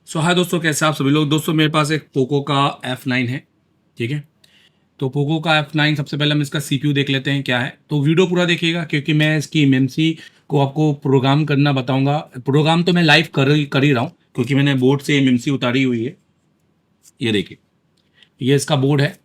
सो हाय दोस्तों, कैसे आप सभी लोग। दोस्तों मेरे पास एक पोको का F9 है। ठीक है, तो पोको का F9 सबसे पहले हम इसका CPU देख लेते हैं क्या है। तो वीडियो पूरा देखिएगा क्योंकि मैं इसकी MMC को आपको प्रोग्राम करना बताऊंगा। प्रोग्राम तो मैं लाइव कर ही रहा हूँ क्योंकि मैंने बोर्ड से MMC उतारी हुई है। ये देखिए, ये इसका बोर्ड है।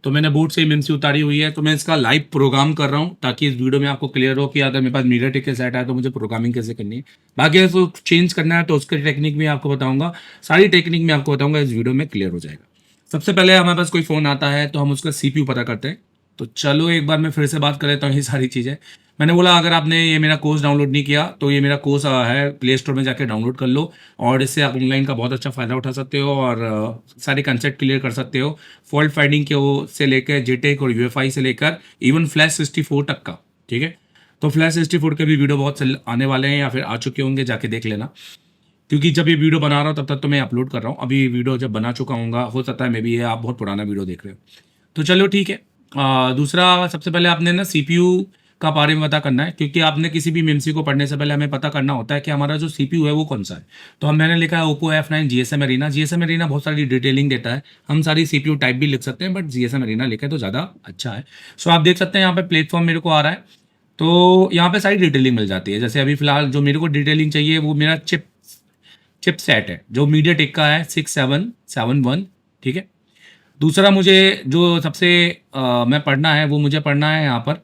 तो मैंने बोर्ड से MMC उतारी हुई है, तो मैं इसका लाइव प्रोग्राम कर रहा हूँ ताकि इस वीडियो में आपको क्लियर हो कि अगर मेरे पास मीडियाटेक के सेट है तो मुझे प्रोग्रामिंग कैसे करनी है। बाकी अगर उसको चेंज करना है तो उसकी टेक्निक भी आपको बताऊंगा। सारी टेक्निक मैं आपको बताऊंगा, इस वीडियो में क्लियर हो जाएगा। सबसे पहले हमारे पास कोई फ़ोन आता है तो हम उसका CPU पता करते हैं। तो चलो एक बार मैं फिर से बात कर लेता हूँ ये सारी चीज़ें। मैंने बोला अगर आपने ये मेरा कोर्स डाउनलोड नहीं किया तो ये मेरा कोर्स है, प्ले स्टोर में जाके डाउनलोड कर लो। और इससे आप ऑनलाइन का बहुत अच्छा फ़ायदा उठा सकते हो और सारे कंसेप्ट क्लियर कर सकते हो। फॉल्ट फाइंडिंग के वो से लेकर जेटेक और UEFI से लेकर इवन फ्लैश 64 तक का। ठीक है, तो फ्लैश 64 के भी वीडियो बहुत आने वाले हैं या फिर आ चुके होंगे, जाके देख लेना। क्योंकि जब ये वीडियो बना रहा हूँ तब तक तो मैं अपलोड कर रहा हूँ। अभी वीडियो जब बना चुका हूँगा, हो सकता है मे बी ये आप बहुत पुराना वीडियो देख रहे हो। तो चलो ठीक है। दूसरा, सबसे पहले आपने ना CPU का बारे में पता करना है क्योंकि आपने किसी भी MMC को पढ़ने से पहले हमें पता करना होता है कि हमारा जो CPU है वो कौन सा है। तो हम मैंने लिखा है Oppo F9 GSM Arena। GSM Arena बहुत सारी डिटेलिंग देता है। हम सारी CPU टाइप भी लिख सकते हैं बट GSM Arena लिखे तो ज़्यादा अच्छा है। सो आप देख सकते हैं यहाँ पे प्लेटफॉर्म मेरे को आ रहा है। तो यहाँ पे सारी डिटेलिंग मिल जाती है। जैसे अभी फिलहाल जो मेरे को डिटेलिंग चाहिए वो मेरा चिपसेट है जो मीडियाटेक का है 6771। ठीक है, दूसरा मुझे जो सबसे मैं पढ़ना है वो मुझे पढ़ना है यहाँ पर।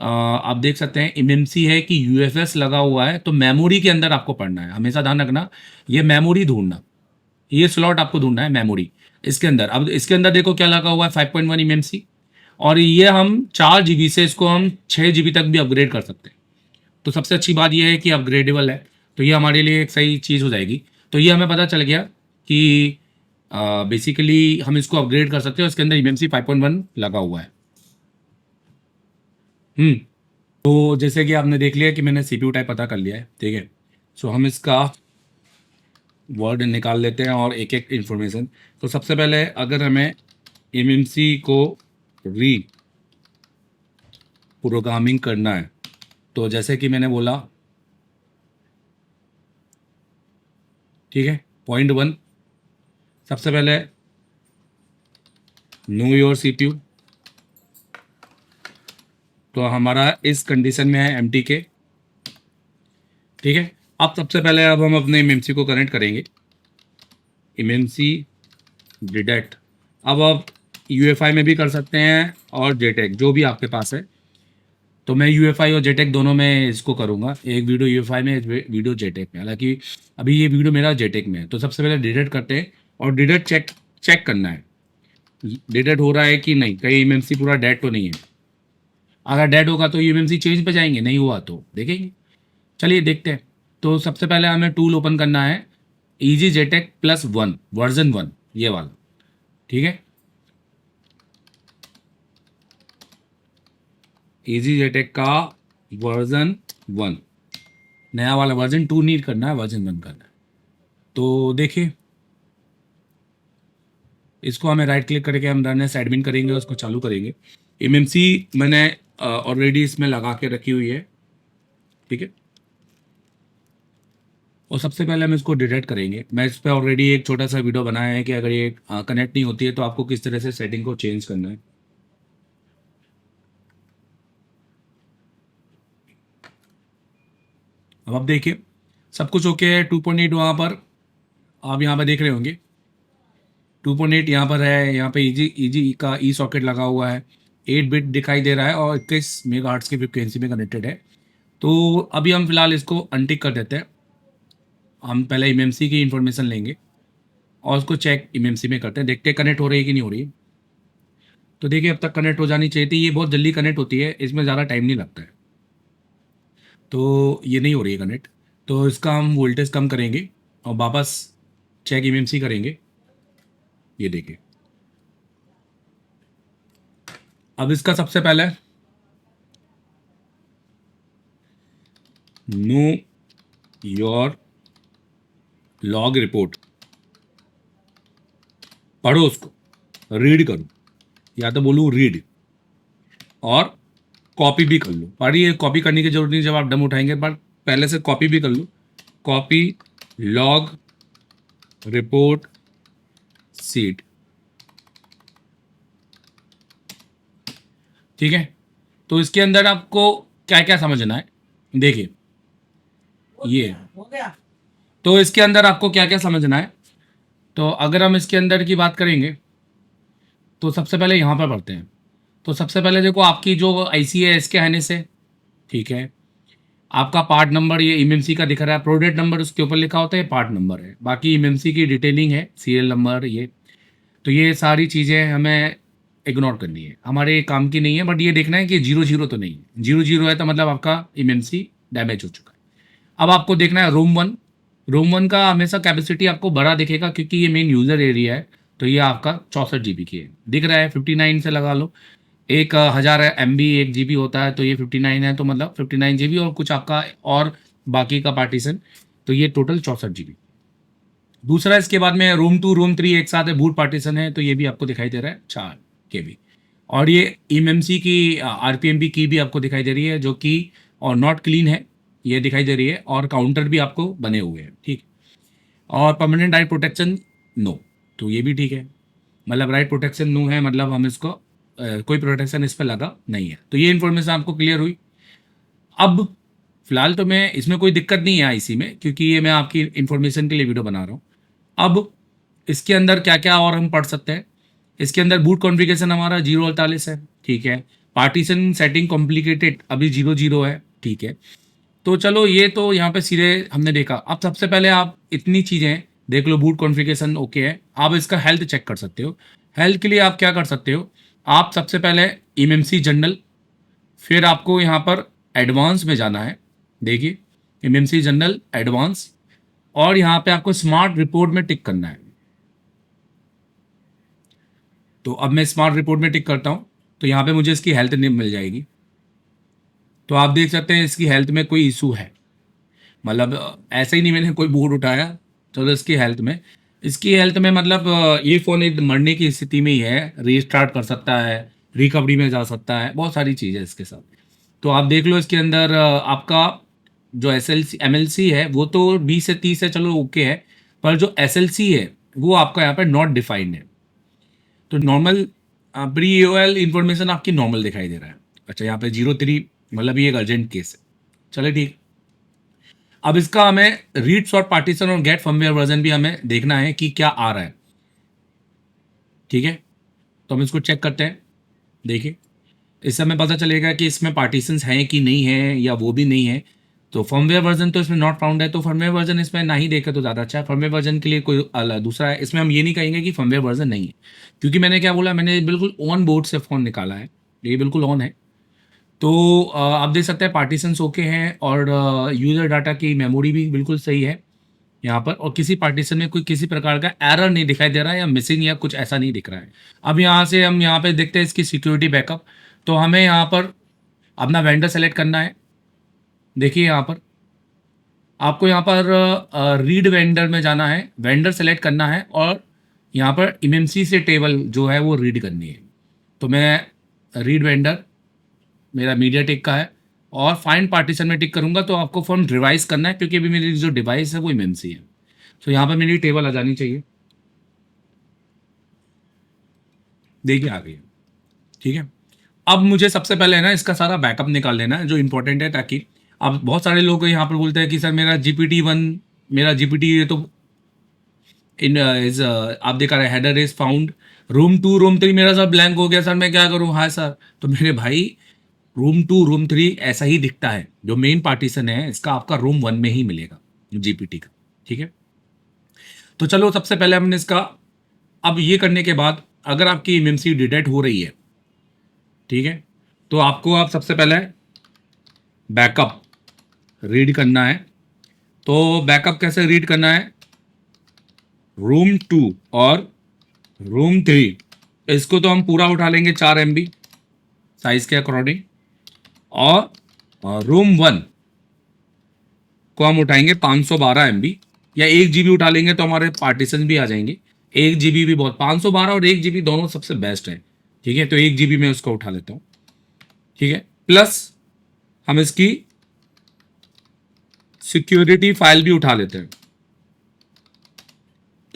आप देख सकते हैं MMC है कि UFS लगा हुआ है, तो मेमोरी के अंदर आपको पढ़ना है। हमेशा ध्यान रखना, ये मेमोरी ढूंढना, ये स्लॉट आपको ढूंढना है मेमोरी इसके अंदर। अब इसके अंदर देखो क्या लगा हुआ है, 5.1 MMC। और ये हम 4 GB से इसको हम 6 GB तक भी अपग्रेड कर सकते हैं। तो सबसे अच्छी बात यह है कि अपग्रेडेबल है, तो ये हमारे लिए एक सही चीज़ हो जाएगी। तो ये हमें पता चल गया कि बेसिकली हम इसको अपग्रेड कर सकते हैं। इसके अंदर MMC 5.1 लगा हुआ है। तो जैसे कि आपने देख लिया कि मैंने CPU टाइप पता कर लिया है। ठीक है, सो हम इसका वर्ड निकाल लेते हैं और एक एक इन्फॉर्मेशन। तो सबसे पहले अगर हमें MMC को री प्रोग्रामिंग करना है तो जैसे कि मैंने बोला, ठीक है, पॉइंट 1, सबसे पहले नो योर CPU। तो हमारा इस कंडीशन में है MTK। ठीक है, अब सबसे पहले अब हम अपने MMC को कनेक्ट करेंगे। MMC डिटेक्ट, अब आप UEFI में भी कर सकते हैं और JTAG जो भी आपके पास है। तो मैं UEFI और JTAG दोनों में इसको करूँगा, एक वीडियो UEFI में, एक वीडियो JTAG में। हालांकि अभी ये वीडियो मेरा JTAG में है। तो सबसे पहले डिटेक्ट करते हैं और डिटेक्ट चेक करना है डिटेक्ट हो रहा है कि नहीं, कहीं MMC पूरा डेड तो नहीं है। अगर डेड होगा तो MMC चेंज पे जाएंगे, नहीं हुआ तो देखेंगे। चलिए देखते हैं। तो सबसे पहले हमें टूल ओपन करना है, EasyJTAG+1 वर्जन 1, ये वाला। ठीक है, EasyJTAG का वर्जन 1, नया वाला वर्जन 2 नहीं करना है, वर्जन 1 करना है। तो देखिए, इसको हमें राइट क्लिक करके हम रन एज एडमिन करेंगे, उसको चालू करेंगे। MMC मैंने ऑलरेडी इसमें लगा के रखी हुई है। ठीक है, और सबसे पहले हम इसको डिटेक्ट करेंगे। मैं इस पर ऑलरेडी एक छोटा सा वीडियो बनाया है कि अगर ये कनेक्ट नहीं होती है तो आपको किस तरह से सेटिंग को चेंज करना है। अब आप देखिए सब कुछ ओके है। 2.8 वहाँ पर आप यहाँ पर देख रहे होंगे, 2.8 यहाँ पर है। यहाँ पे ईजी का सॉकेट लगा हुआ है, 8 बिट दिखाई दे रहा है और 21 मेगाहर्ट्ज़ की फ्रिक्वेंसी में कनेक्टेड है। तो अभी हम फिलहाल इसको अनटिक कर देते हैं। हम पहले MMC की इंफॉर्मेशन लेंगे और उसको चेक MMC में करते हैं, देखते हैं कनेक्ट हो रही है कि नहीं हो रही है। तो देखिए अब तक कनेक्ट हो जानी चाहिए थी, ये बहुत जल्दी कनेक्ट होती है, इसमें ज़्यादा टाइम नहीं लगता है। तो ये नहीं हो रही है कनेक्ट, तो इसका हम वोल्टेज कम करेंगे और वापस चेक MMC करेंगे। ये देखिए, अब इसका सबसे पहले नो योर लॉग रिपोर्ट पढ़ो, उसको रीड करो, या तो बोलूँ रीड, और कॉपी भी कर लो। पढ़िए, कॉपी करने की जरूरत नहीं, जब आप डम उठाएंगे, पर पहले से कॉपी भी कर लो। कॉपी लॉग रिपोर्ट सीट, ठीक है। तो इसके अंदर आपको क्या क्या समझना है, देखिए ये, तो इसके अंदर आपको क्या क्या समझना है। तो अगर हम इसके अंदर की बात करेंगे तो सबसे पहले यहाँ पर पढ़ते हैं। तो सबसे पहले देखो आपकी जो आईसी है इसके आने से, ठीक है। आपका पार्ट नंबर ये एमएमसी का दिख रहा है, प्रोडक्ट नंबर उसके ऊपर लिखा होता है, पार्ट नंबर है, बाकी एमएमसी की डिटेलिंग है, सीरियल नंबर ये। तो ये सारी चीज़ें हमें इग्नोर करनी है, हमारे काम की नहीं है। बट ये देखना है कि 00 तो नहीं है, 00 है तो मतलब आपका एमएमसी डैमेज हो चुका है। अब आपको देखना है रोम वन का हमेशा कैपेसिटी आपको बड़ा दिखेगा क्योंकि ये मेन यूज़र एरिया है। तो ये आपका 64 GB की है, दिख रहा है 59 से लगा लो, 1000 MB 1 GB होता है, तो ये 59 है, तो मतलब 59 GB और कुछ आपका और बाकी का पार्टीशन, तो ये टोटल 64 GB। दूसरा इसके बाद में रोम 2 रोम 3 एक साथ है, बूट पार्टीशन है, तो ये भी आपको दिखाई दे रहा है 4 KB। और ये एमएमसी की आरपीएमबी की भी आपको दिखाई दे रही है, जो कि और नॉट क्लीन है, ये दिखाई दे रही है, और काउंटर भी आपको बने हुए हैं, ठीक। और परमानेंट राइट प्रोटेक्शन नो, तो ये भी ठीक है, मतलब राइट प्रोटेक्शन नो है, मतलब हम इसको कोई प्रोटेक्शन इस पर लगा नहीं है। तो ये इन्फॉर्मेशन आपको क्लियर हुई। अब फिलहाल तो मैं इसमें कोई दिक्कत नहीं है आईसी में, क्योंकि ये मैं आपकी इन्फॉर्मेशन के लिए वीडियो बना रहा हूँ। अब इसके अंदर क्या क्या और हम पढ़ सकते हैं, इसके अंदर बूट कॉन्फ़िगरेशन हमारा 048 है, ठीक है। पार्टीशन सेटिंग कॉम्प्लिकेटेड अभी 00 है, ठीक है। तो चलो ये तो यहाँ पे सीधे हमने देखा। अब सबसे पहले आप इतनी चीज़ें देख लो, बूट कॉन्फ़िगरेशन ओके है, आप इसका हेल्थ चेक कर सकते हो। हेल्थ के लिए आप क्या कर सकते हो, आप सबसे पहले एमएमसी जनरल, फिर आपको यहाँ पर एडवांस में जाना है, देखिए एमएमसी जनरल एडवांस, और यहाँ पे आपको स्मार्ट रिपोर्ट में टिक करना है। तो अब मैं स्मार्ट रिपोर्ट में टिक करता हूँ, तो यहाँ पे मुझे इसकी हेल्थ मिल जाएगी। तो आप देख सकते हैं इसकी हेल्थ में कोई इशू है, मतलब ऐसे ही नहीं मैंने कोई बोर्ड उठाया। तो इसकी हेल्थ में मतलब ये फ़ोन एक मरने की स्थिति में ही है, रीस्टार्ट कर सकता है, रिकवरी में जा सकता है, बहुत सारी चीज़ें इसके साथ। तो आप देख लो इसके अंदर आपका जो MLC है वो तो 20 से 30 है, चलो ओके है, पर जो SLC है वो आपका यहाँ पर नॉट डिफाइंड है। तो नॉर्मल प्री AOL इन्फॉर्मेशन आपकी नॉर्मल दिखाई दे रहा है। अच्छा, यहाँ पे 03 मतलब ये एक अर्जेंट केस है, चले ठीक। अब इसका हमें रीड शॉर्ट पार्टीशन और गेट फर्मवेयर वर्जन भी हमें देखना है कि क्या आ रहा है, ठीक है। तो हम इसको चेक करते हैं, देखिए इससे हमें पता चलेगा कि इसमें पार्टीशंस हैं कि नहीं है, या वो भी नहीं है। तो फर्मवेयर वर्जन तो इसमें नॉट फाउंड है, तो फर्मवेयर वर्जन इसमें ना ही देखे तो ज़्यादा अच्छा है। फर्मवेयर वर्जन के लिए कोई दूसरा है, इसमें हम ये नहीं कहेंगे कि फर्मवेयर वर्जन नहीं है, क्योंकि मैंने क्या बोला, मैंने बिल्कुल ऑन बोर्ड से फ़ोन निकाला है, ये बिल्कुल ऑन है। तो आप देख सकते हैं पार्टीशंस ओके हैं, और यूज़र डाटा की मेमोरी भी बिल्कुल सही है यहाँ पर, और किसी पार्टीशन में कोई किसी प्रकार का एरर नहीं दिखाई दे रहा है, या मिसिंग या कुछ ऐसा नहीं दिख रहा है। अब यहाँ से हम यहाँ पे देखते हैं इसकी सिक्योरिटी बैकअप। तो हमें यहाँ पर अपना वेंडर सेलेक्ट करना है, देखिए यहाँ पर आपको यहाँ पर रीड वेंडर में जाना है, वेंडर सेलेक्ट करना है, और यहाँ पर एमएमसी से टेबल जो है वो रीड करनी है। तो मैं रीड वेंडर मेरा मीडिया टेक का है, और फाइंड पार्टीशन में टिक करूँगा, तो आपको फॉर्म रिवाइज करना है, क्योंकि अभी मेरी जो डिवाइस है वो एमएमसी है। तो यहाँ पर मेरी टेबल आ जानी चाहिए, देखिए आ गई है, ठीक है। अब मुझे सबसे पहले है ना इसका सारा बैकअप निकाल लेना है, जो इंपॉर्टेंट है, ताकि अब बहुत सारे लोग यहाँ पर बोलते हैं कि सर मेरा GPT-1, मेरा GPT ये तो इन इज आप देख रहे हेडर इज फाउंड, रोम 2 रोम 3 मेरा सब ब्लैंक हो गया सर, मैं क्या करूँ। हाँ सर, तो मेरे भाई रोम 2 रोम 3 ऐसा ही दिखता है, जो मेन पार्टीशन है इसका आपका रोम 1 में ही मिलेगा GPT का, ठीक है। तो चलो सबसे पहले हमने इसका, अब ये करने के बाद अगर आपकी एमएमसी डिटेक्ट हो रही है, ठीक है, तो आपको आप सबसे पहले बैकअप रीड करना है। तो बैकअप कैसे रीड करना है, रोम 2 और रोम 3 इसको तो हम पूरा उठा लेंगे 4 MB साइज के अकॉर्डिंग, और रोम 1 को हम उठाएंगे 512 MB, या 1 GB उठा लेंगे तो हमारे पार्टीशन भी आ जाएंगे। 1 GB भी बहुत, 512 और 1 GB दोनों सबसे बेस्ट है, ठीक है। तो 1 GB में उसको उठा लेता हूँ, ठीक है। प्लस हम इसकी सिक्योरिटी फाइल भी उठा लेते हैं,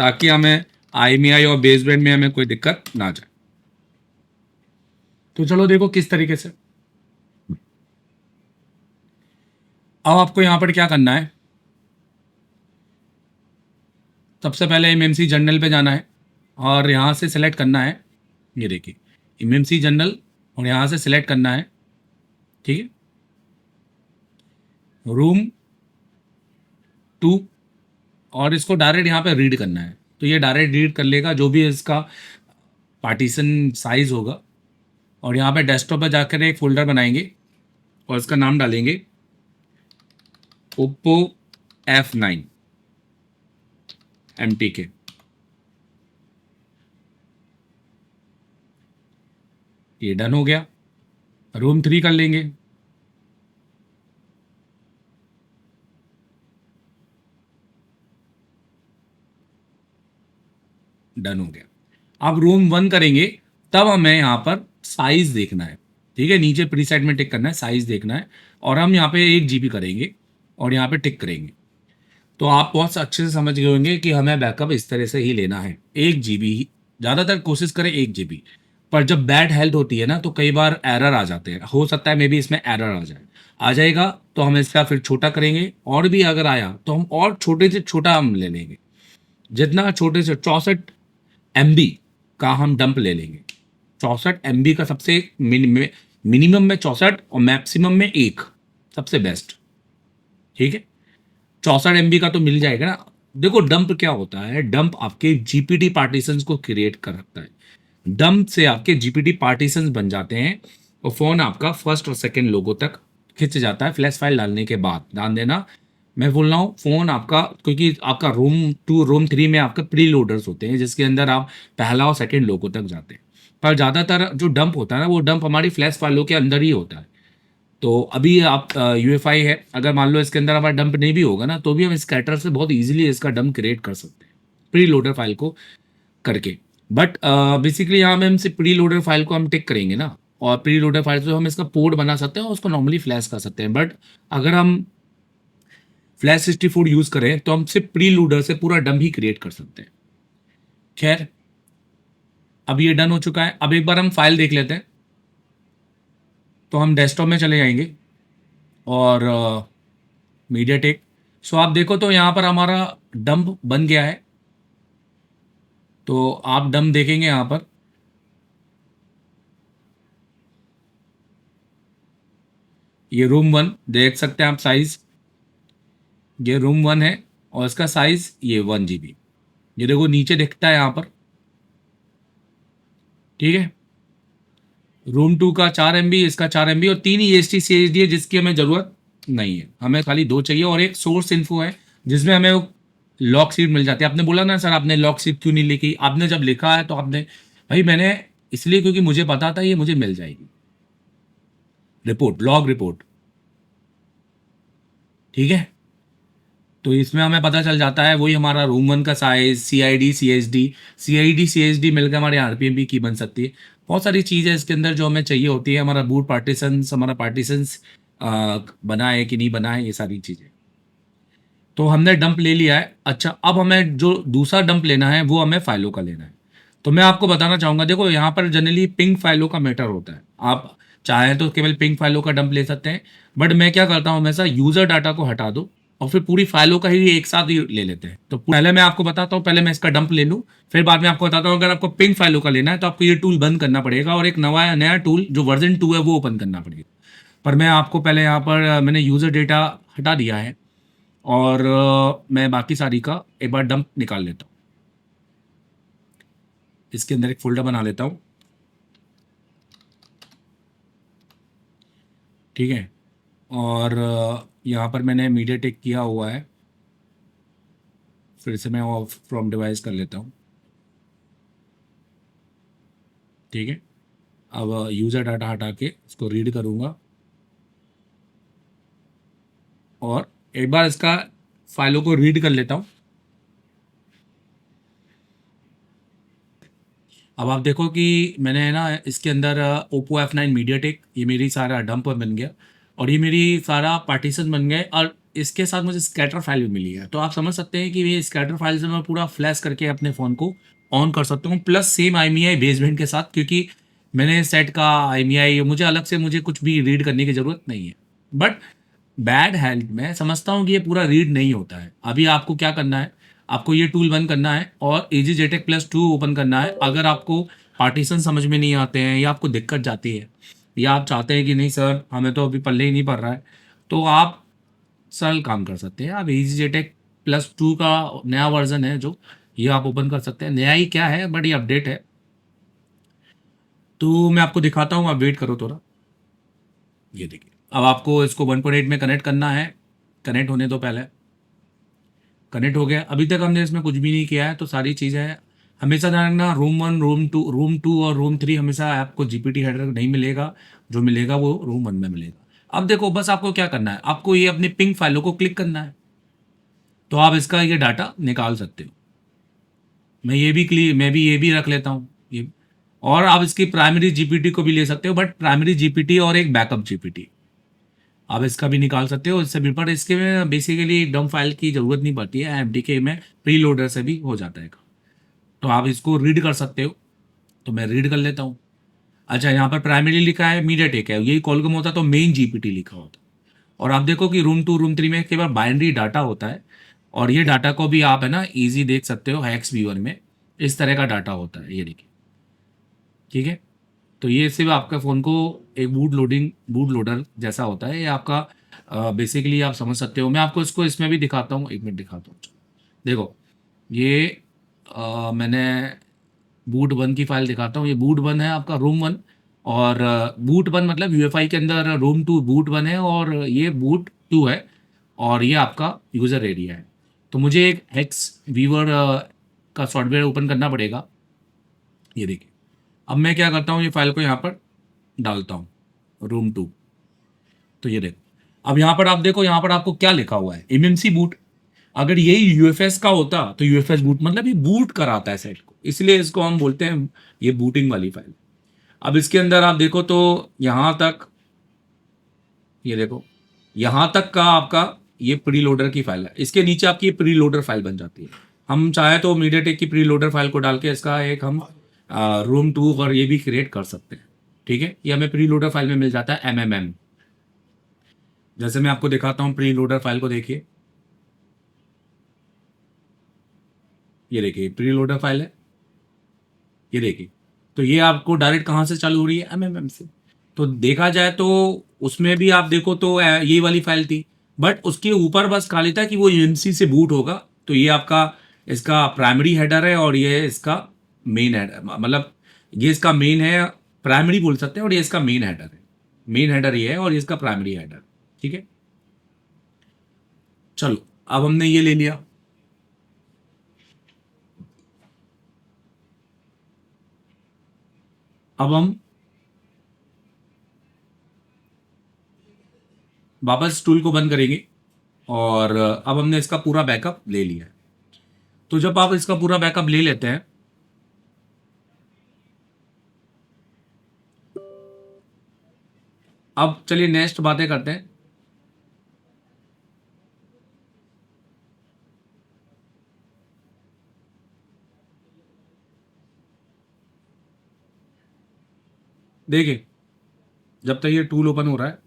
ताकि हमें IMEI और बेसबैंड में हमें कोई दिक्कत ना जाए। तो चलो देखो किस तरीके से। अब आपको यहाँ पर क्या करना है, सबसे पहले MMC जनरल पे जाना है और यहाँ से सिलेक्ट करना है, ये देखिए MMC जनरल, और यहाँ से सिलेक्ट करना है, ठीक है, रूम 2, और इसको डायरेक्ट यहाँ पे रीड करना है। तो ये डायरेक्ट रीड कर लेगा जो भी इसका पार्टीशन साइज होगा। और यहाँ पे डेस्कटॉप पे जाकर एक फोल्डर बनाएंगे और इसका नाम डालेंगे ओप्पो F9 MTK। ये डन हो गया। रूम 3 कर लेंगे। डन हो गया। अब रूम 1 करेंगे, तब हमें यहाँ पर साइज देखना है, ठीक है, नीचे प्रीसेट में टिक करना है, साइज देखना है, और हम यहाँ पे 1 GB करेंगे और यहाँ पे टिक करेंगे। तो आप बहुत अच्छे से समझ गए होंगे कि हमें बैकअप इस तरह से ही लेना है, 1 GB ही, ज़्यादातर कोशिश करें 1 GB। पर जब बैड हेल्थ होती है ना तो कई बार एरर आ जाते हैं, हो सकता है मे बी इसमें एरर आ जाए, आ जाएगा तो हम इसका फिर छोटा करेंगे, और भी अगर आया तो हम और छोटे से छोटा हम ले लेंगे, जितना छोटे से 64 MB का हम डंप ले लेंगे। 64 MB का सबसे मिनिमम में 64 और मैक्सिमम में 1 सबसे बेस्ट, ठीक है। 64 MB का तो मिल जाएगा ना। देखो डंप क्या होता है, डंप आपके जीपीटी पार्टीशंस को क्रिएट कर रखता है। डंप से आपके जीपीटी पार्टीशंस बन जाते हैं और फोन आपका फर्स्ट और सेकंड लोगो तक खिंच जाता है फ्लैश फाइल डालने के बाद। ध्यान देना, मैं बोल रहा हूँ फोन आपका, क्योंकि आपका रूम 2 रूम 3 में आपके प्री लोडर्स होते हैं जिसके अंदर आप पहला और सेकंड लोगो तक जाते हैं। पर ज़्यादातर जो डंप होता है ना, वो डंप हमारी फ्लैश फाइलों के अंदर ही होता है। तो अभी आप UEFI है, अगर मान लो इसके अंदर हमारा डंप नहीं भी होगा ना, तो भी हम स्कैटर से बहुत इजीली इसका डंप क्रिएट कर सकते हैं प्री लोडर फाइल को करके। बट बेसिकली यहाँ में हम सिर्फ प्री लोडर फाइल को हम टिक करेंगे ना, और प्री लोडर फाइल से हम इसका पोर्ट बना सकते हैं और उसको नॉर्मली फ्लैश कर सकते हैं। बट अगर हम फ्लैश 64 यूज़ करें तो हम सिर्फ प्री लोडर से पूरा डंप ही क्रिएट कर सकते हैं। खैर, अब ये डन हो चुका है। अब एक बार हम फाइल देख लेते हैं। तो हम डेस्कटॉप में चले जाएंगे और मीडियाटेक। सो आप देखो तो यहाँ पर हमारा डंप बन गया है। तो आप डंप देखेंगे यहाँ पर, ये रूम 1 देख सकते हैं आप साइज, ये रूम 1 है और इसका साइज ये 1 GB। ये देखो नीचे दिखता है यहाँ पर, ठीक है। रूम 2 का 4 MB, इसका 4 MB, और 3 EST CHD है जिसकी हमें ज़रूरत नहीं है, हमें खाली 2 चाहिए, और एक सोर्स इन्फो है जिसमें हमें लॉक शीट मिल जाती है। आपने बोला ना सर आपने लॉक शीट क्यों नहीं लिखी, आपने जब लिखा है तो आपने, भाई मैंने इसलिए क्योंकि मुझे पता था ये मुझे मिल जाएगी रिपोर्ट, लॉग रिपोर्ट, ठीक है। तो इसमें हमें पता चल जाता है वही हमारा रूम 1 का साइज, CID CHD मिलकर हमारे RPM भी की बन सकती है। बहुत सारी चीज़ें इसके अंदर जो हमें चाहिए होती है, हमारा बूट पार्टीशंस, हमारा पार्टीशंस बना है कि नहीं बना है, ये सारी चीज़ें। तो हमने डंप ले लिया है। अच्छा, अब हमें जो दूसरा डंप लेना है वो हमें फाइलों का लेना है। तो मैं आपको बताना चाहूँगा, देखो यहाँ पर जनरली पिंक फाइलों का मैटर होता है। आप चाहें तो केवल पिंक फाइलों का डंप ले सकते हैं, बट मैं क्या करता हूँ हमेशा यूज़र डाटा को हटा दो और फिर पूरी फाइलों का ही एक साथ ही ले लेते हैं। तो पहले मैं आपको बताता हूँ, पहले मैं इसका डंप ले लूँ, फिर बाद में आपको बताता हूँ अगर आपको पिंक फाइलों का लेना है तो आपको ये टूल बंद करना पड़ेगा और एक नया टूल जो वर्जन 2 है वो ओपन करना पड़ेगा। पर मैं आपको पहले यहाँ पर मैंने यूज़र डेटा हटा दिया है और मैं बाकी सारी का एक बार डंप निकाल लेता हूँ। इसके अंदर एक फोल्डर बना लेता हूँ, ठीक है। और यहाँ पर मैंने मीडियाटेक किया हुआ है, फिर से मैं ऑफ फ्रॉम डिवाइस कर लेता हूँ, ठीक है। अब यूज़र डाटा हटा के इसको रीड करूँगा और एक बार इसका फाइलों को रीड कर लेता हूँ। अब आप देखो कि मैंने ना इसके अंदर ओप्पो F9 मीडियाटेक, ये मेरी सारा डंप बन गया और ये मेरी सारा पार्टीशन बन गए। और इसके साथ मुझे स्कैटर फाइल भी मिली है, तो आप समझ सकते हैं कि ये स्कैटर फाइल से मैं पूरा फ्लैश करके अपने फ़ोन को ऑन कर सकता हूँ, प्लस सेम IMEI बेसबैंड के साथ, क्योंकि मैंने सेट का IMEI मुझे अलग से मुझे कुछ भी रीड करने की ज़रूरत नहीं है। बट बैड हेल्थ में समझता हूँ कि ये पूरा रीड नहीं होता है। अभी आपको क्या करना है, आपको ये टूल बंद करना है और EasyJetX+2 ओपन करना है। अगर आपको पार्टीशन समझ में नहीं आते हैं या आपको दिक्कत जाती है या आप चाहते हैं कि नहीं सर हमें तो अभी पल्ले ही नहीं पड़ रहा है, तो आप सरल काम कर सकते हैं। आप EasyJetX+2 का नया वर्जन है जो, ये आप ओपन कर सकते हैं। नया ही क्या है, बट ये अपडेट है, तो मैं आपको दिखाता हूँ, आप वेट करो थोड़ा। ये देखिए, अब आपको इसको 1.8 में कनेक्ट करना है। कनेक्ट होने दो पहले। कनेक्ट हो गया। अभी तक हमने इसमें कुछ भी नहीं किया है, तो सारी चीज़ें हमेशा ध्यान रखना, रूम 2 और रूम 3 हमेशा आपको GPT हेडर नहीं मिलेगा, जो मिलेगा वो रूम 1 में मिलेगा। अब देखो, बस आपको क्या करना है, आपको ये अपनी पिंग फाइलों को क्लिक करना है, तो आप इसका ये डाटा निकाल सकते हो। मैं भी ये भी रख लेता हूँ ये। और आप इसकी प्राइमरी GPT को भी ले सकते हो, बट प्राइमरी GPT और एक बैकअप GPT आप इसका भी निकाल सकते हो। इससे भी, पर इसके में बेसिकली डम फाइल की ज़रूरत नहीं पड़ती है, FDK में प्री लोडर से भी हो जाता है काम। तो आप इसको रीड कर सकते हो, तो मैं रीड कर लेता हूँ। अच्छा, यहाँ पर प्राइमरी लिखा है, मीडियाटेक है, यही कॉलकम होता तो मेन GPT लिखा होता। और आप देखो कि रूम 2 रूम 3 में केवल बाइनरी डाटा होता है, और ये डाटा को भी आप है ना ईजी देख सकते हो, हैक्स व्यूअर में इस तरह का डाटा होता है, ये देखिए। ठीक है, तो ये सिर्फ आपका फ़ोन को एक बूट लोडर जैसा होता है, ये आपका बेसिकली आप समझ सकते हो। मैं आपको इसको इसमें भी दिखाता हूँ, 1 मिनट दिखाता हूँ। देखो, ये मैंने बूट 1 की फाइल दिखाता हूँ। ये बूट 1 है आपका, रूम 1। और बूट 1 मतलब UEFI के अंदर रूम 2 बूट 1 है, और ये बूट 2 है, और ये आपका यूज़र एरिया है। तो मुझे एक हेक्स व्यूअर का सॉफ्टवेयर ओपन करना पड़ेगा। ये देखिए, अब मैं क्या करता हूँ, ये फाइल को यहाँ पर डालता हूँ, रूम 2। तो ये देखो, अब यहाँ पर आप देखो, यहाँ पर आपको क्या लिखा हुआ है, MMC बूट। अगर यही UFS का होता तो UFS बूट मतलब ये बूट कराता है सेट को, इसलिए इसको हम बोलते हैं ये बूटिंग वाली फाइल। अब इसके अंदर आप देखो तो यहाँ तक, ये देखो, यहाँ तक का आपका ये प्री लोडर की फाइल है। इसके नीचे आपकी ये प्री लोडर फाइल बन जाती है। हम चाहे तो मीडियाटेक की प्री लोडर फाइल को डाल के इसका एक हम रूम 2 और ये भी क्रिएट कर सकते हैं। ठीक है, ये हमें प्री लोडर फाइल में मिल जाता है MMM। जैसे मैं आपको दिखाता हूँ, प्री लोडर फाइल को देखिए, ये देखिए प्री लोडर फाइल है, ये देखिए। तो ये आपको डायरेक्ट कहाँ से चालू हो रही है, MMM से। तो देखा जाए तो उसमें भी आप देखो तो ये वाली फाइल थी, बट उसके ऊपर बस खाली था कि वो UMC से बूट होगा। तो ये आपका इसका प्राइमरी हेडर है, और ये इसका मेन हेडर, मतलब ये इसका मेन है, प्राइमरी बोल सकते हैं, और ये इसका मेन हेडर है। मेन हेडर ये है, और ये इसका प्राइमरी हेडर। ठीक है, चलो, अब हमने ये ले लिया। अब हम वापस टूल को बंद करेंगे, और अब हमने इसका पूरा बैकअप ले लिया है। तो जब आप इसका पूरा बैकअप ले लेते हैं, अब चलिए नेक्स्ट बातें करते हैं। देखिए, जब तक ये टूल ओपन हो रहा है,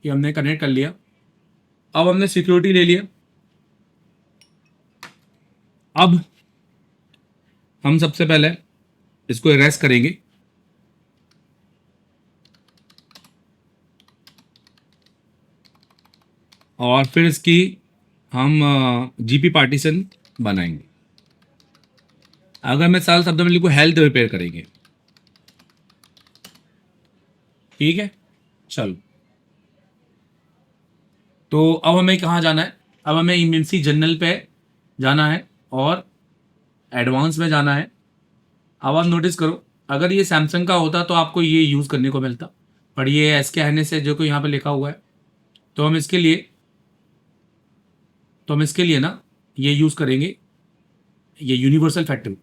ये हमने कनेक्ट कर लिया। अब हमने सिक्योरिटी ले लिया। अब हम सबसे पहले इसको इरेज करेंगे, और फिर इसकी हम GP पार्टीशन बनाएंगे। अगर मैं सरल शब्दों में लिखूँ, हेल्थ रिपेयर करेंगे। ठीक है, चलो। तो अब हमें कहाँ जाना है, अब हमें इमरजेंसी जनरल पे जाना है, और एडवांस में जाना है। अब आप नोटिस करो, अगर ये सैमसंग का होता तो आपको ये यूज़ करने को मिलता, पर ये SK हर्निस है जो कि यहाँ पे लिखा हुआ है। तो हम इसके लिए ना ये यूज़ करेंगे, ये यूनिवर्सल फैक्ट्री।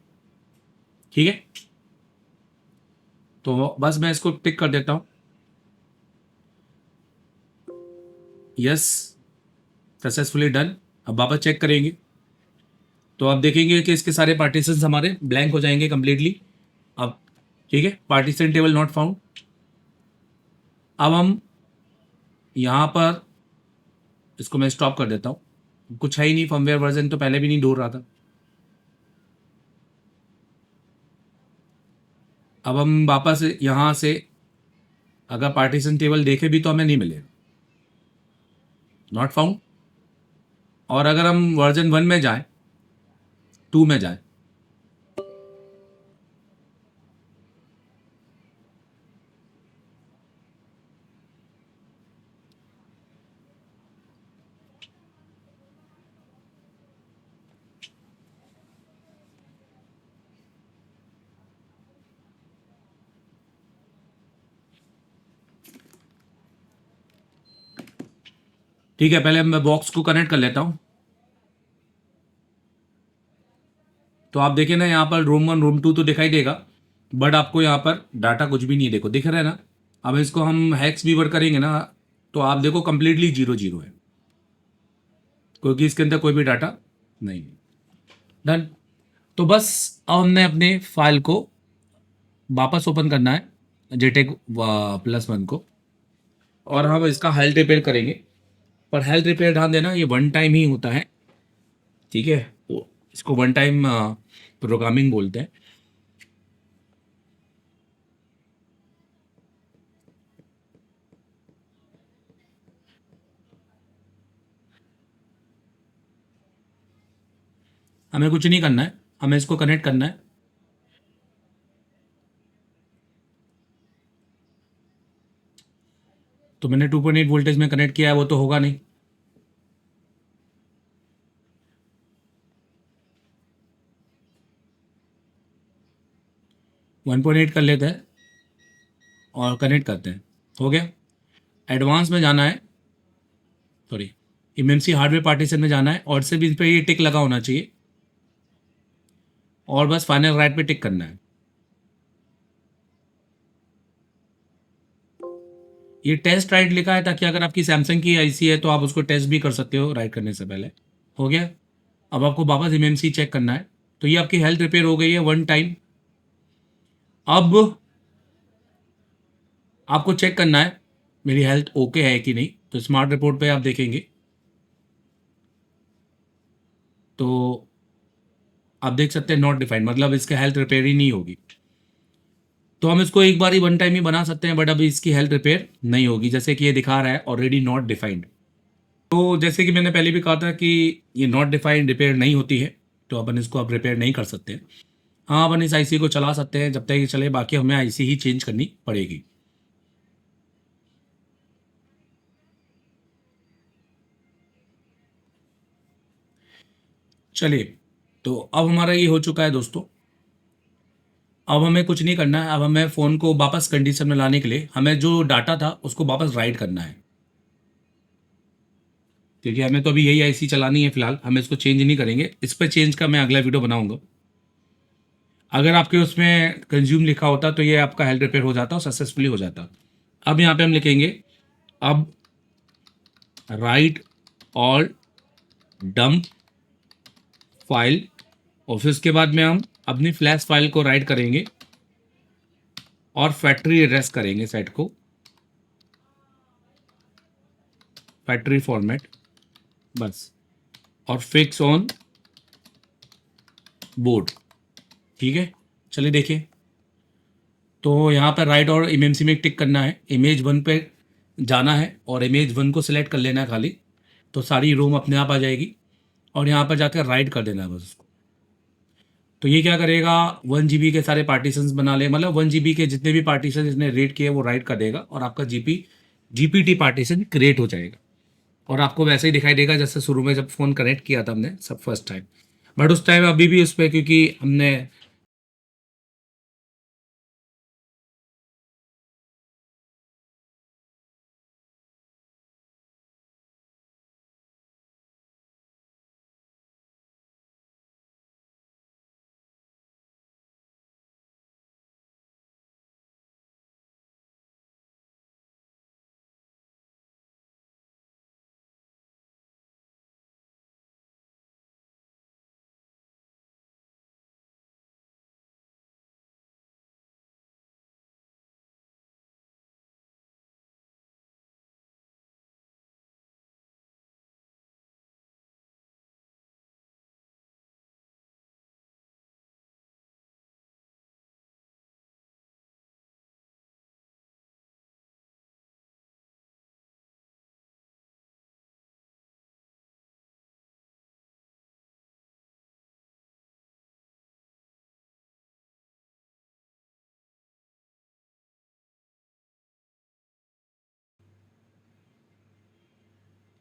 ठीक है, तो बस मैं इसको टिक कर देता हूँ, यस, सक्सेसफुली डन। अब वापस चेक करेंगे तो आप देखेंगे कि इसके सारे पार्टीशंस हमारे ब्लैंक हो जाएंगे कंप्लीटली। अब ठीक है, पार्टीशन टेबल नॉट फाउंड। अब हम यहाँ पर इसको मैं स्टॉप कर देता हूँ, कुछ है ही नहीं, फर्मवेयर वर्जन तो पहले भी नहीं ढूंढ रहा था। अब हम वापस यहाँ से अगर पार्टीशन टेबल देखे भी तो हमें नहीं मिलेगा, नॉट फाउंड। और अगर हम वर्जन 1 में जाएं, 2 में जाएं, ठीक है, पहले मैं बॉक्स को कनेक्ट कर लेता हूँ। तो आप देखिए ना, यहाँ पर रूम 1 रूम 2 तो दिखाई देगा, बट आपको यहाँ पर डाटा कुछ भी नहीं देखो दिख रहा है ना। अब इसको हम हैक्स बीवर करेंगे ना, तो आप देखो कंप्लीटली 0 0 है, क्योंकि इसके अंदर कोई भी डाटा नहीं है। डन। तो बस अब हमने अपने फाइल को वापस ओपन करना है, जेटेक +1 को, और हम इसका हेल्थ रिपेयर करेंगे। पर हेल्थ रिपेयर ध्यान देना, ये 1 टाइम ही होता है, ठीक है, तो इसको 1 टाइम प्रोग्रामिंग बोलते हैं। हमें कुछ नहीं करना है, हमें इसको कनेक्ट करना है। तो मैंने 2.8 वोल्टेज में कनेक्ट किया है, वो तो होगा नहीं। वन पॉइंट एट कर लेते हैं और कनेक्ट करते हैं, हो गया। एडवांस में जाना है, सॉरी, इमएमसी हार्डवेयर पार्टीशन में जाना है, और से भी इस पर ये टिक लगा होना चाहिए, और बस फाइनल राइट पे टिक करना है। ये टेस्ट राइट लिखा है, ताकि अगर आपकी सैमसंग की आईसी है तो आप उसको टेस्ट भी कर सकते हो राइट करने से पहले। हो गया। अब आपको वापस एमएमसी चेक करना है, तो ये आपकी हेल्थ रिपेयर हो गई है 1 टाइम। अब आपको चेक करना है मेरी हेल्थ ओके है कि नहीं, तो स्मार्ट रिपोर्ट पे आप देखेंगे तो आप देख सकते हैं नॉट डिफाइंड, मतलब इसके हेल्थ रिपेयर ही नहीं होगी। तो हम इसको एक बार ही 1 टाइम ही बना सकते हैं, बट अभी इसकी हेल्थ रिपेयर नहीं होगी, जैसे कि ये दिखा रहा है ऑलरेडी नॉट डिफाइंड। तो जैसे कि मैंने पहले भी कहा था कि ये नॉट डिफाइंड रिपेयर नहीं होती है, तो अपन इसको अब रिपेयर नहीं कर सकते हैं। हाँ, अपन इस आईसी को चला सकते हैं जब तक ये चले, बाकी हमें आईसी ही चेंज करनी पड़ेगी। चलिए, तो अब हमारा ये हो चुका है दोस्तों। अब हमें कुछ नहीं करना है, अब हमें फ़ोन को वापस कंडीशन में लाने के लिए हमें जो डाटा था उसको वापस राइट करना है, क्योंकि हमें तो अभी यही आईसी चलानी है फिलहाल, हम इसको चेंज नहीं करेंगे। इस पर चेंज का मैं अगला वीडियो बनाऊंगा। अगर आपके उसमें कंज्यूम लिखा होता तो ये आपका हेल्थ रिपेयर हो जाता और सक्सेसफुली हो जाता। अब यहाँ पे हम लिखेंगे, अब राइट ऑल डंप फाइल, और फिर उसके बाद में हम अपनी फ्लैश फाइल को राइट करेंगे और फैक्ट्री एड्रेस करेंगे सेट को, फैक्ट्री फॉर्मेट, बस, और फिक्स ऑन बोर्ड। ठीक है, चलिए देखिए। तो यहाँ पर राइट और एमएमसी में टिक करना है, इमेज 1 पे जाना है और इमेज 1 को सिलेक्ट कर लेना है खाली, तो सारी रोम अपने आप आ जाएगी, और यहाँ पर जाकर राइट कर देना है बस उसको। तो ये क्या करेगा, 1 GB के सारे पार्टीशंस बना ले, मतलब 1 GB के जितने भी पार्टीशन इसने रेड किए वो राइट कर देगा, और आपका जीपीटी पार्टीशन क्रिएट हो जाएगा, और आपको वैसे ही दिखाई देगा जैसे शुरू में जब फ़ोन कनेक्ट किया था हमने सब फर्स्ट टाइम। बट उस टाइम अभी भी उस पर, क्योंकि हमने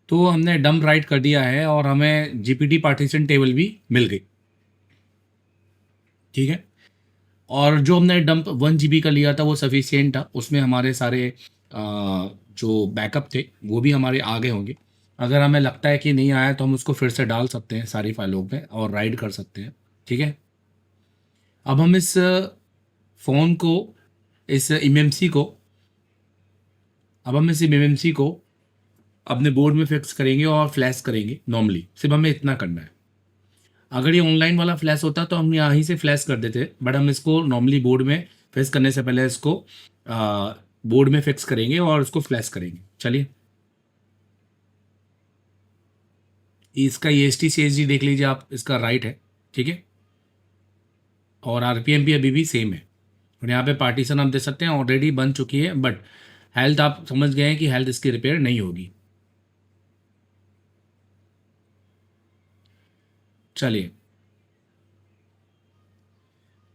तो हमने डंप राइट कर दिया है और हमें जीपीटी पार्टीशन टेबल भी मिल गई। ठीक है। और जो हमने डंप 1 GB का लिया था वो सफिशियंट था, उसमें हमारे सारे जो बैकअप थे वो भी हमारे आगे होंगे। अगर हमें लगता है कि नहीं आया तो हम उसको फिर से डाल सकते हैं सारी फाइलों पे और राइड कर सकते हैं। ठीक है। अब हम इस फ़ोन को, इस एमएमसी को, अब हम इस एमएमसी को अपने बोर्ड में फिक्स करेंगे और फ्लैश करेंगे। नॉर्मली सिर्फ हमें इतना करना है। अगर ये ऑनलाइन वाला फ्लैश होता तो हम यहाँ ही से फ्लैश कर देते, बट हम इसको नॉर्मली बोर्ड में फिक्स करने से पहले इसको बोर्ड में फिक्स करेंगे और इसको फ्लैश करेंगे। चलिए, इसका E S T C H D देख लीजिए आप, इसका राइट है। ठीक है। और आरपीएम भी अभी भी सेम है। और यहाँ पे पार्टीशन आप दे सकते हैं, ऑलरेडी बन चुकी है, बट हेल्थ आप समझ गए हैं कि हेल्थ इसकी रिपेयर नहीं होगी। चलिए,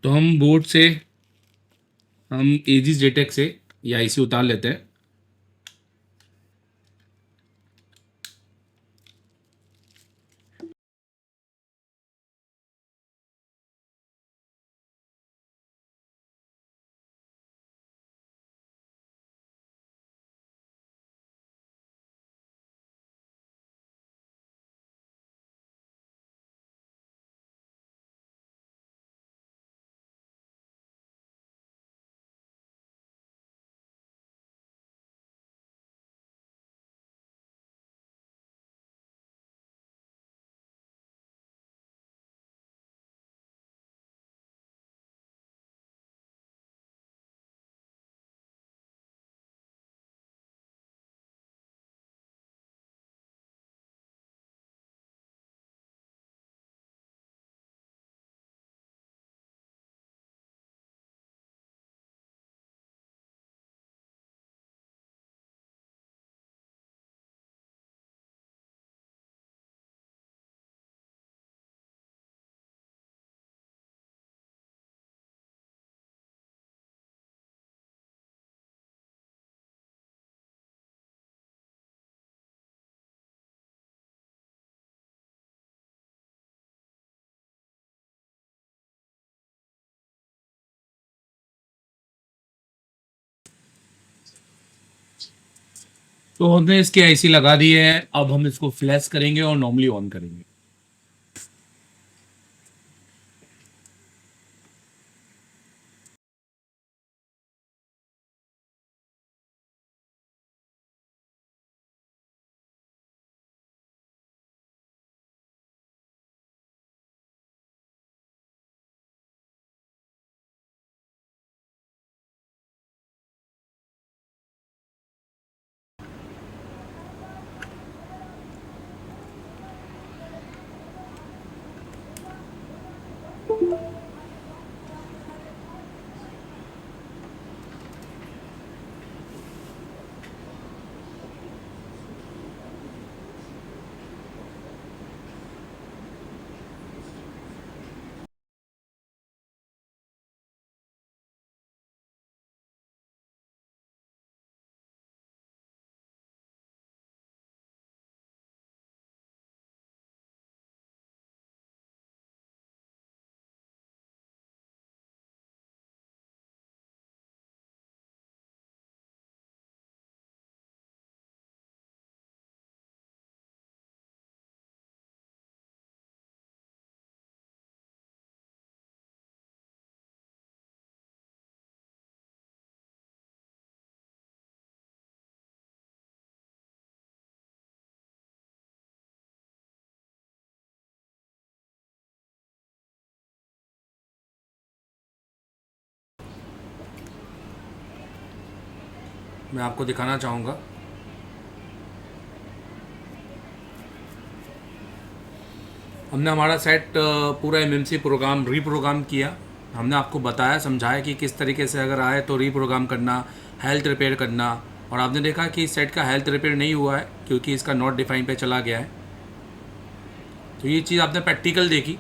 तो हम बोर्ड से हम एजिस जेटेक से या इसे उतार लेते हैं। तो हमने इसकी आईसी लगा दी है। अब हम इसको फ्लैश करेंगे और नॉर्मली ऑन करेंगे। मैं आपको दिखाना चाहूँगा, हमने हमारा सेट पूरा एमएमसी प्रोग्राम रीप्रोग्राम किया। हमने आपको बताया, समझाया कि किस तरीके से अगर आए तो रीप्रोग्राम करना, हेल्थ रिपेयर करना। और आपने देखा कि इस सेट का हेल्थ रिपेयर नहीं हुआ है क्योंकि इसका नॉट डिफाइन पे चला गया है। तो ये चीज़ आपने प्रैक्टिकल देखी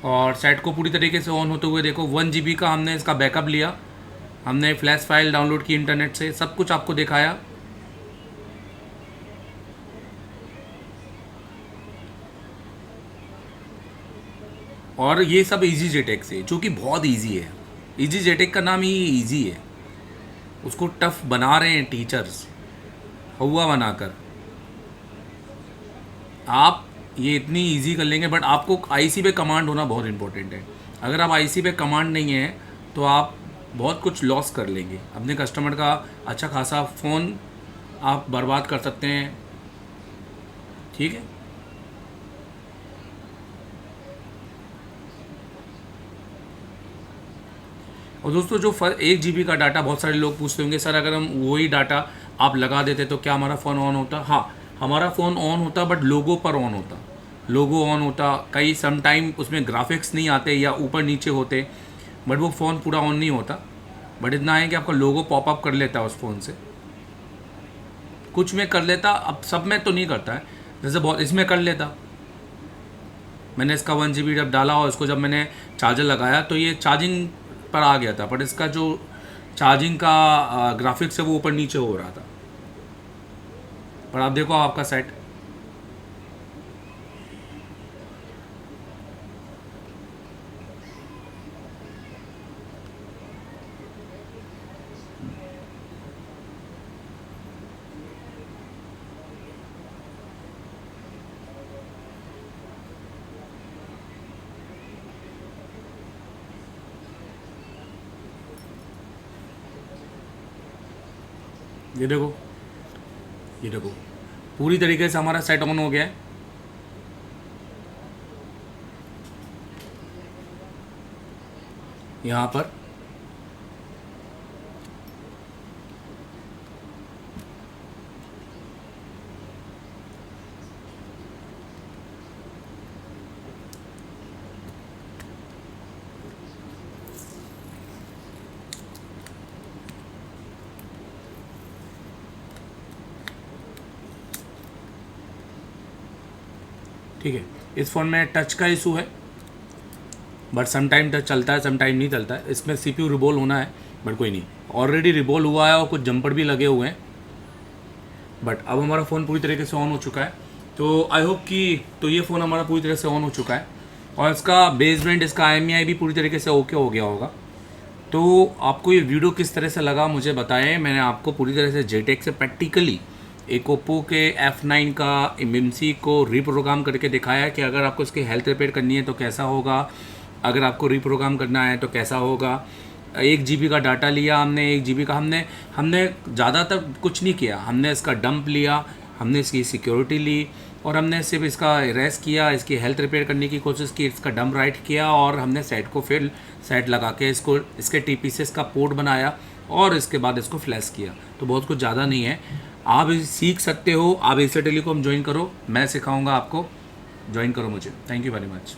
और सेट को पूरी तरीके से ऑन होते हुए देखो। 1 GB का हमने इसका बैकअप लिया, हमने फ्लैश फाइल डाउनलोड की इंटरनेट से, सब कुछ आपको दिखाया। और ये सब इजी जेटेक से, जो कि बहुत इजी है। इजी जेटेक का नाम ही इजी है, उसको टफ बना रहे हैं टीचर्स हुआ बनाकर। आप ये इतनी इजी कर लेंगे, बट आपको आईसी पे कमांड होना बहुत इंपॉर्टेंट है। अगर आप आईसी पे कमांड नहीं है तो आप बहुत कुछ लॉस कर लेंगे, अपने कस्टमर का अच्छा खासा फ़ोन आप बर्बाद कर सकते हैं। ठीक है, और दोस्तों जो 1 GB का डाटा, बहुत सारे लोग पूछते होंगे सर अगर हम वही डाटा आप लगा देते तो क्या हमारा फ़ोन ऑन होता? हाँ, हमारा फ़ोन ऑन होता, बट लोगो पर ऑन होता, लोगो ऑन होता। कई समटाइम उसमें ग्राफिक्स नहीं आते या ऊपर नीचे होते, बट वो फ़ोन पूरा ऑन नहीं होता। बट इतना है कि आपका लोगो पॉपअप कर लेता है उस फ़ोन से, कुछ में कर लेता, अब सब में तो नहीं करता है। जैसे बहुत इसमें कर लेता, मैंने इसका 1 GB जब डाला और इसको जब मैंने चार्जर लगाया तो ये चार्जिंग पर आ गया था, बट इसका जो चार्जिंग का ग्राफिक्स है वो ऊपर नीचे हो रहा था। पर आप देखो आपका सेट, ये देखो, ये देखो पूरी तरीके से हमारा सेट ऑन हो गया है। यहाँ पर ठीक है, इस फ़ोन में टच का इशू है, बट समटाइम टच चलता है, समटाइम नहीं चलता है। इसमें CPU रिबॉल होना है, बट कोई नहीं, ऑलरेडी रिबॉल हुआ है और कुछ जंपर भी लगे हुए हैं। बट अब हमारा फ़ोन पूरी तरीके से ऑन हो चुका है, तो आई होप कि तो ये फ़ोन हमारा पूरी तरह से ऑन हो चुका है, और इसका बेसबैंड, इसका IMEI भी पूरी तरीके से ओके हो गया होगा। तो आपको ये वीडियो किस तरह से लगा मुझे बताएं। मैंने आपको पूरी तरह से जेटेक से प्रैक्टिकली एक ओप्पो के F9 का MMC को रीप्रोग्राम करके दिखाया है कि अगर आपको इसकी हेल्थ रिपेयर करनी है तो कैसा होगा, अगर आपको रीप्रोग्राम करना है तो कैसा होगा। 1 GB का डाटा लिया हमने, 1 GB का हमने ज़्यादातर कुछ नहीं किया, हमने इसका डंप लिया, हमने इसकी सिक्योरिटी ली, और हमने सिर्फ इसका इरेज किया, इसकी हेल्थ रिपेयर करने की कोशिश की, इसका डंप राइट किया, और हमने सेट को फिर सेट लगा के इसको इसके TP से इसका पोर्ट बनाया, और इसके बाद इसको फ्लैश किया। तो बहुत कुछ ज़्यादा नहीं है, आप सीख सकते हो। आप एशिया टेलीकॉम ज्वाइन करो, मैं सिखाऊंगा आपको, ज्वाइन करो मुझे। Thank you very much.